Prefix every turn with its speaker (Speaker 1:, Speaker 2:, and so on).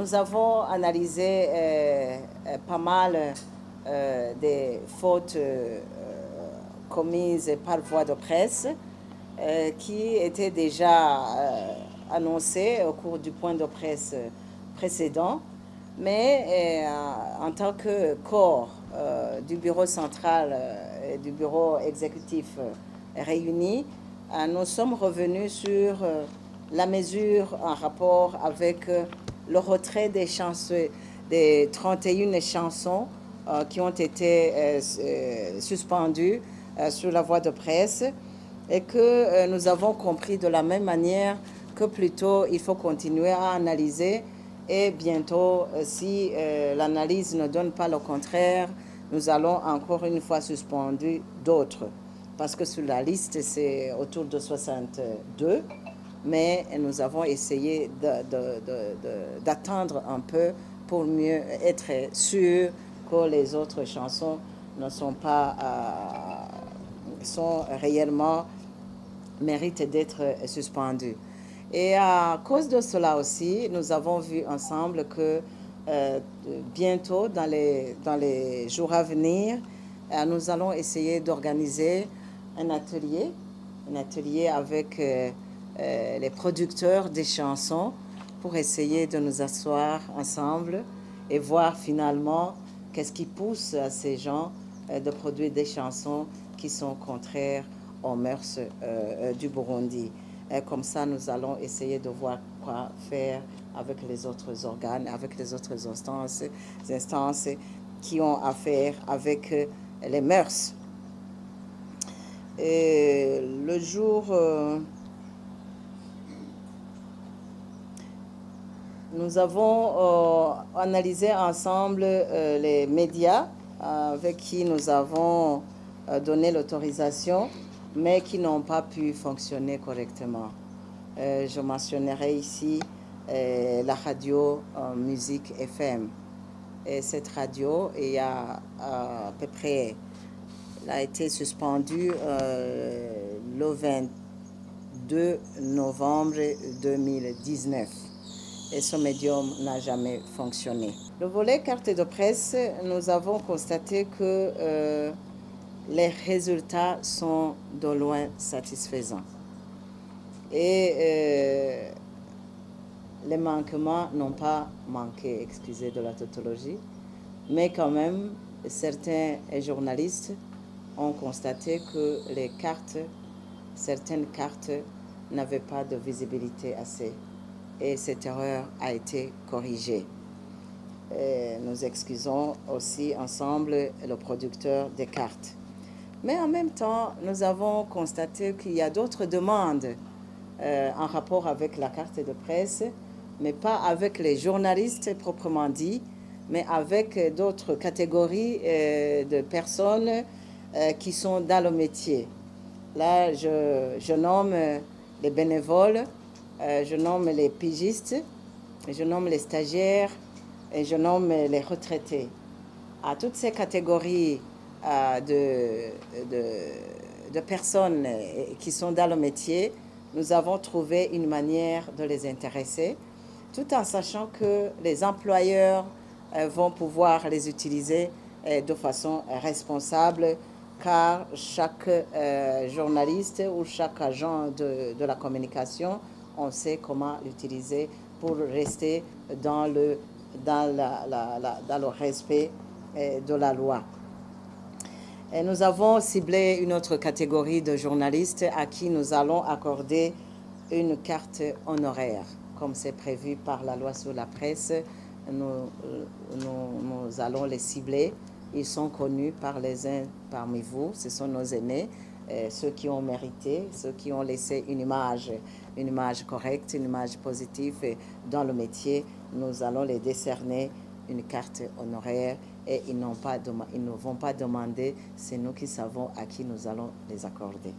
Speaker 1: nous avons analysé pas mal des fautes commises par voie de presse qui étaient déjà annoncées au cours du point de presse précédent. Mais en tant que corps du bureau central et du bureau exécutif réunis, nous sommes revenus sur la mesure en rapport avec le retrait des chansons, des 31 chansons qui ont été suspendues sur la voie de presse, et que nous avons compris de la même manière que plutôt il faut continuer à analyser, et bientôt, si l'analyse ne donne pas le contraire, nous allons encore une fois suspendre d'autres. Parce que sur la liste, c'est autour de 62, mais nous avons essayé d'attendre un peu pour mieux être sûr que les autres chansons ne sont pas, sont réellement, méritent d'être suspendues. Et à cause de cela aussi, nous avons vu ensemble que bientôt, dans les jours à venir, nous allons essayer d'organiser un atelier avec les producteurs des chansons pour essayer de nous asseoir ensemble et voir finalement qu'est-ce qui pousse à ces gens de produire des chansons qui sont contraires aux mœurs du Burundi. Comme ça, nous allons essayer de voir quoi faire avec les autres organes, avec les autres instances qui ont affaire avec les mœurs. Et le jour, nous avons analysé ensemble les médias avec qui nous avons donné l'autorisation, mais qui n'ont pas pu fonctionner correctement. Je mentionnerai ici la radio Musique FM. Et cette radio, il y a à peu près, elle a été suspendue le 22 novembre 2019. Et ce médium n'a jamais fonctionné. Le volet carte de presse, nous avons constaté que les résultats sont de loin satisfaisants. Et les manquements n'ont pas manqué, excusez de la tautologie, mais quand même, certains journalistes ont constaté que certaines cartes n'avaient pas de visibilité assez. Et cette erreur a été corrigée. Et nous excusons aussi ensemble le producteur des cartes. Mais en même temps, nous avons constaté qu'il y a d'autres demandes en rapport avec la carte de presse, mais pas avec les journalistes proprement dit, mais avec d'autres catégories de personnes qui sont dans le métier. Là, je nomme les bénévoles, je nomme les pigistes, je nomme les stagiaires et je nomme les retraités. À toutes ces catégories de personnes qui sont dans le métier, nous avons trouvé une manière de les intéresser, tout en sachant que les employeurs vont pouvoir les utiliser de façon responsable, car chaque journaliste ou chaque agent de la communication, on sait comment l'utiliser pour rester dans le respect de la loi. Et nous avons ciblé une autre catégorie de journalistes à qui nous allons accorder une carte honoraire. Comme c'est prévu par la loi sur la presse, nous allons les cibler. Ils sont connus par les uns parmi vous, ce sont nos aînés, ceux qui ont mérité, ceux qui ont laissé une image correcte, une image positive dans le métier. Nous allons les décerner une carte honoraire et ils ne vont pas demander, c'est nous qui savons à qui nous allons les accorder.